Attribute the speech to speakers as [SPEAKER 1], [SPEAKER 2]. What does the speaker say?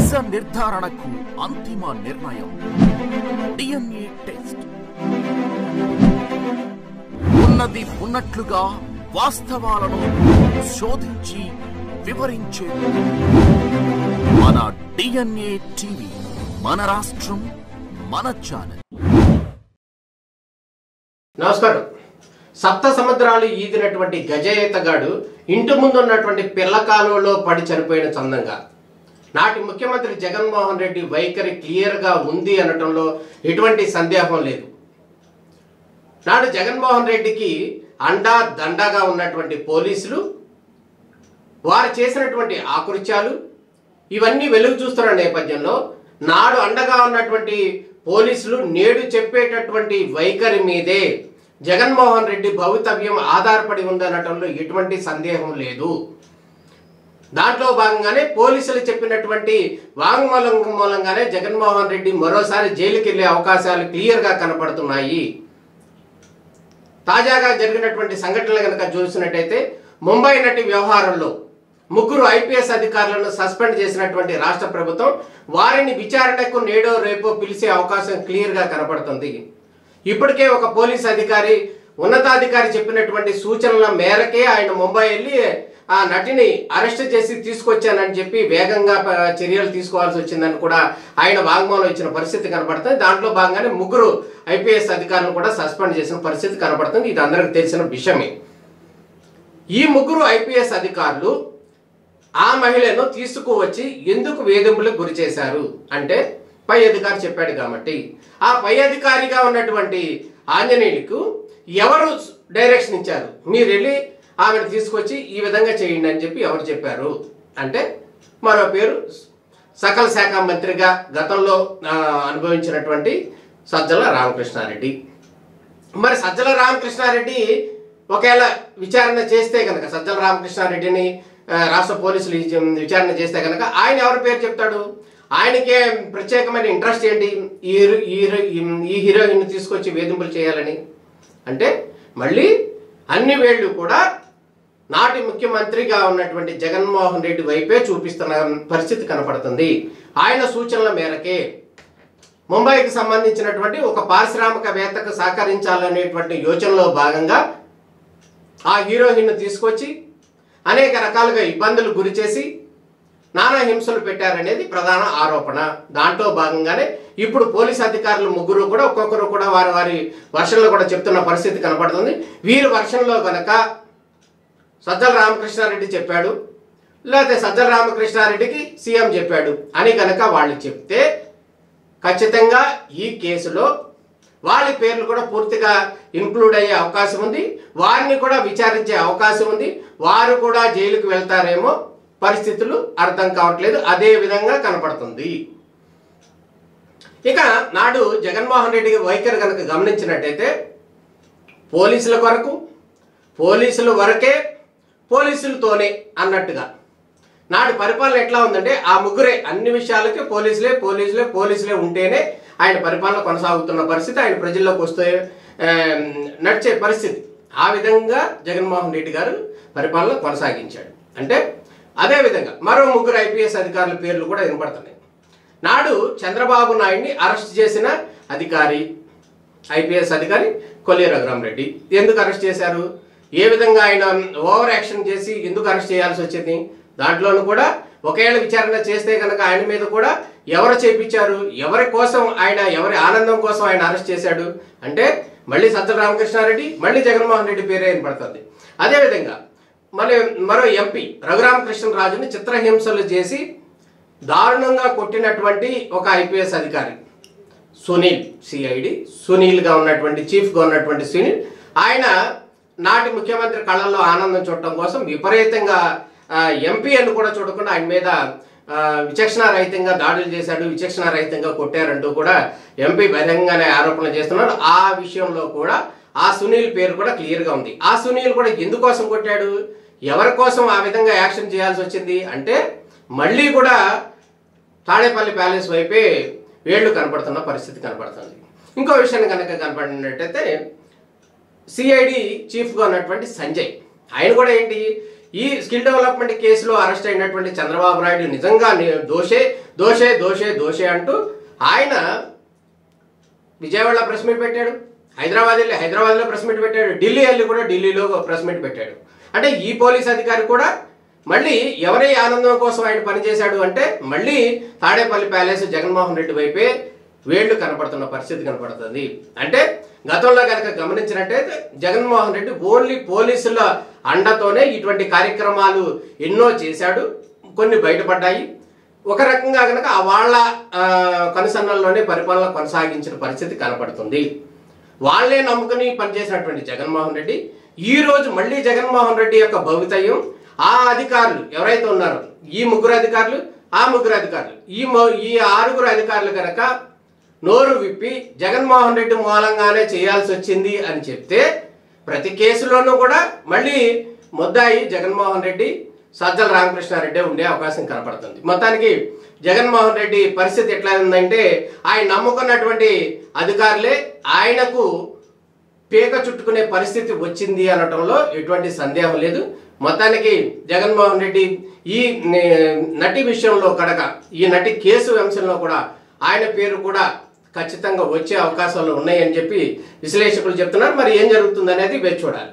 [SPEAKER 1] నిజ నిర్ధారణకు అంతిమ నిర్ణయం డిఎన్ఏ టెస్ట్. ఉన్నది ఉన్నట్లుగా వాస్తవాలను శోధించి వివరించే మన డిఎన్ఏ టీవీ, మన రాష్ట్రం, మన ఛానల్.
[SPEAKER 2] నమస్కారం. సప్త సముద్రాలు ఈదినటువంటి గజయేతగాడు ఇంటి ముందు ఉన్నటువంటి పిల్ల కాలువలో పడి చనిపోయిన చందంగా నాటి ముఖ్యమంత్రి జగన్మోహన్ రెడ్డి వైఖరి క్లియర్గా ఉంది అనటంలో ఎటువంటి సందేహం లేదు. నాడు జగన్మోహన్ రెడ్డికి అండా దండగా ఉన్నటువంటి పోలీసులు, వారు చేసినటువంటి ఆకృత్యాలు ఇవన్నీ వెలుగు చూస్తున్న నేపథ్యంలో నాడు అండగా ఉన్నటువంటి పోలీసులు నేడు చెప్పేటటువంటి వైఖరి మీదే జగన్మోహన్ రెడ్డి భవితవ్యం ఆధారపడి ఉందనటంలో ఎటువంటి సందేహం లేదు. దాంట్లో భాగంగానే పోలీసులు చెప్పినటువంటి వాంగ్మూలం మూలంగానే జగన్మోహన్ రెడ్డి మరోసారి జైలుకి వెళ్ళే అవకాశాలు క్లియర్గా కనపడుతున్నాయి. తాజాగా జరిగినటువంటి సంఘటనలు కనుక చూసినట్టయితే ముంబై నటి వ్యవహారంలో 3 ఐపీఎస్ అధికారులను సస్పెండ్ చేసినటువంటి రాష్ట్ర ప్రభుత్వం వారిని విచారణకు నేడో రేపో పిలిచే అవకాశం క్లియర్గా కనపడుతుంది. ఇప్పటికే ఒక పోలీస్ అధికారి, ఉన్నతాధికారి చెప్పినటువంటి సూచనల మేరకే ఆయన ముంబై వెళ్ళి ఆ నటిని అరెస్ట్ చేసి తీసుకొచ్చానని చెప్పి వేగంగా చర్యలు తీసుకోవాల్సి వచ్చిందని కూడా ఆయన వాంగ్మూలం ఇచ్చిన పరిస్థితి కనపడుతుంది. దాంట్లో భాగంగానే 3 ఐపీఎస్ అధికారులను కూడా సస్పెండ్ చేసిన పరిస్థితి కనపడుతుంది. ఇది అందరికి తెలిసిన విషయమే. ఈ 3 ఐపీఎస్ అధికారులు ఆ మహిళను తీసుకువచ్చి ఎందుకు వేధింపులకు గురి చేశారు అంటే పై అధికారి చెప్పాడు కాబట్టి, ఆ పై అధికారిగా ఉన్నటువంటి ఆంజనేయులకు ఎవరు డైరెక్షన్ ఇచ్చారు, మీరు వెళ్ళి ఆమెను తీసుకొచ్చి ఈ విధంగా చేయండి అని చెప్పి ఎవరు చెప్పారు అంటే మరో పేరు సకల శాఖ మంత్రిగా గతంలో అనుభవించినటువంటి సజ్జల రామకృష్ణారెడ్డి. మరి సజ్జల రామకృష్ణారెడ్డి ఒకవేళ విచారణ చేస్తే కనుక, సజ్జల రామకృష్ణారెడ్డిని రాష్ట్ర పోలీసులు విచారణ చేస్తే కనుక ఆయన ఎవరి పేరు చెప్తాడు? ఆయనకే ప్రత్యేకమైన ఇంట్రెస్ట్ ఏంటి ఈ హీరోయిన్ తీసుకొచ్చి వేధింపులు చేయాలని అంటే మళ్ళీ అన్ని వేళ్ళు కూడా నాటి ముఖ్యమంత్రిగా ఉన్నటువంటి జగన్మోహన్ రెడ్డి వైపే చూపిస్తున్న పరిస్థితి కనపడుతుంది. ఆయన సూచనల మేరకే ముంబైకి సంబంధించినటువంటి ఒక పారిశ్రామికవేత్తకు సహకరించాలనేటువంటి యోచనలో భాగంగా ఆ హీరోయిన్ను తీసుకొచ్చి అనేక రకాలుగా ఇబ్బందులు గురి చేసి నానా హింసలు పెట్టారనేది ప్రధాన ఆరోపణ. దాంట్లో భాగంగానే ఇప్పుడు పోలీస్ అధికారులు 3 కూడా ఒక్కొక్కరు కూడా వారి వారి వర్షన్లో కూడా చెప్తున్న పరిస్థితి కనపడుతుంది. వీరి వర్షన్లో కనుక సజ్జల రామకృష్ణారెడ్డి చెప్పాడు, లేకపోతే సజ్జల రామకృష్ణారెడ్డికి సీఎం చెప్పాడు అని కనుక వాళ్ళు చెప్తే ఖచ్చితంగా ఈ కేసులో వాళ్ళ పేర్లు కూడా పూర్తిగా ఇన్క్లూడ్ అయ్యే అవకాశం ఉంది. వారిని కూడా విచారించే అవకాశం ఉంది. వారు కూడా జైలుకు వెళ్తారేమో, పరిస్థితులు అర్థం కావట్లేదు. అదే విధంగా కనపడుతుంది. ఇక నాడు జగన్మోహన్ రెడ్డి వైఖరి కనుక గమనించినట్టయితే పోలీసుల కొరకు, పోలీసుల వరకే, పోలీసులతోనే అన్నట్టుగా నాడు పరిపాలన ఎట్లా ఉందంటే ఆ 3 అన్ని విషయాలకి పోలీసులే ఉంటేనే ఆయన పరిపాలన కొనసాగుతున్న పరిస్థితి, ఆయన ప్రజల్లోకి వస్తే నడిచే పరిస్థితి. ఆ విధంగా జగన్మోహన్ రెడ్డి గారు పరిపాలన కొనసాగించాడు. అంటే అదేవిధంగా మరో 3 ఐపీఎస్ అధికారుల పేర్లు కూడా వినపడుతున్నాయి. నాడు చంద్రబాబు నాయుడిని అరెస్ట్ చేసిన అధికారి, ఐపీఎస్ అధికారి కొల్లి రఘురామరెడ్డి ఎందుకు అరెస్ట్ చేశారు? ఏ విధంగా ఆయన ఓవర్ యాక్షన్ చేసి ఎందుకు అరెస్ట్ చేయాల్సి వచ్చింది? దాంట్లోనూ కూడా ఒకవేళ విచారణ చేస్తే కనుక ఆయన మీద కూడా ఎవరు చేయించారు, ఎవరి కోసం ఆయన, ఎవరి ఆనందం కోసం ఆయన అరెస్ట్ చేశాడు అంటే మళ్ళీ సజ్జల రామకృష్ణారెడ్డి, మళ్ళీ జగన్మోహన్ రెడ్డి పేరే వినపడుతుంది. అదేవిధంగా మరో ఎంపీ రఘురామకృష్ణరాజుని చిత్రహింసలు చేసి దారుణంగా కొట్టినటువంటి ఒక ఐపీఎస్ అధికారి సునీల్, సిఐడి సునీల్గా ఉన్నటువంటి, చీఫ్గా ఉన్నటువంటి సునీల్, ఆయన నాటి ముఖ్యమంత్రి కళ్ళల్లో ఆనందం చూడటం కోసం విపరీతంగా ఎంపీ అని కూడా చూడకుండా ఆయన మీద విచక్షణారహితంగా దాడులు చేశాడు, విచక్షణారహితంగా కొట్టారంటూ కూడా ఎంపీ బహిరంగంగానే ఆరోపణలు చేస్తున్నారు. ఆ విషయంలో కూడా ఆ సునీల్ పేరు కూడా క్లియర్గా ఉంది. ఆ సునీల్ కూడా ఎందుకోసం కొట్టాడు, ఎవరి కోసం ఆ విధంగా యాక్షన్ చేయాల్సి వచ్చింది అంటే మళ్ళీ కూడా తాడేపల్లి ప్యాలెస్ వైపే వేళ్లు కనపడుతున్న పరిస్థితి కనపడుతుంది. ఇంకో విషయాన్ని కనుక కనపడినట్టయితే సిఐడి చీఫ్గా ఉన్నటువంటి సంజయ్, ఆయన కూడా ఏంటి ఈ స్కిల్ డెవలప్మెంట్ కేసులో అరెస్ట్ అయినటువంటి చంద్రబాబు నాయుడు నిజంగా దోషే దోషే దోషే దోషే అంటూ ఆయన విజయవాడలో ప్రెస్ మీట్ పెట్టాడు, హైదరాబాద్లో ప్రెస్ మీట్ పెట్టాడు, ఢిల్లీ వెళ్ళి కూడా ఢిల్లీలో ప్రెస్ మీట్ పెట్టాడు. అంటే ఈ పోలీస్ అధికారి కూడా మళ్ళీ ఎవరి ఆనందం కోసం ఆయన పనిచేశాడు అంటే మళ్ళీ తాడేపల్లి ప్యాలెస్ జగన్మోహన్ రెడ్డి వైపే వేళ్లు కనపడుతున్న పరిస్థితి కనపడుతుంది. అంటే గతంలో కనుక గమనించినట్టయితే జగన్మోహన్ రెడ్డి ఓన్లీ పోలీసుల అండతోనే ఇటువంటి కార్యక్రమాలు ఎన్నో చేశాడు, కొన్ని బయటపడ్డాయి. ఒక రకంగా కనుక వాళ్ళ కనుసన్నల్లోనే పరిపాలన కొనసాగించిన పరిస్థితి కనపడుతుంది. వాళ్లే నమ్ముకుని పనిచేసినటువంటి జగన్మోహన్ రెడ్డి ఈ రోజు మళ్ళీ జగన్మోహన్ రెడ్డి యొక్క భవితవ్యం ఆ అధికారులు ఎవరైతే ఉన్నారో ఈ ముగ్గురు అధికారులు ఈ 6 అధికారులు కనుక నోరు విప్పి జగన్మోహన్ రెడ్డి మూలంగానే చేయాల్సి వచ్చింది అని చెప్తే ప్రతి కేసులోనూ కూడా మళ్ళీ ముద్దాయి జగన్మోహన్ రెడ్డి, సజ్జల రామకృష్ణారెడ్డి ఉండే అవకాశం కనపడుతుంది. మొత్తానికి జగన్మోహన్ రెడ్డి పరిస్థితి ఎట్లా ఉందంటే ఆయన నమ్ముకున్నటువంటి అధికారులే ఆయనకు పీక చుట్టుకునే పరిస్థితి వచ్చింది అనటంలో ఎటువంటి సందేహం లేదు. మొత్తానికి జగన్మోహన్ రెడ్డి ఈ నటి విషయంలో కనుక ఈ నటి కేసు అంశంలో కూడా ఆయన పేరు కూడా ఖచ్చితంగా వచ్చే అవకాశాలు ఉన్నాయని చెప్పి విశ్లేషకులు చెప్తున్నారు. మరి ఏం జరుగుతుంది అనేది వేచి చూడాలి.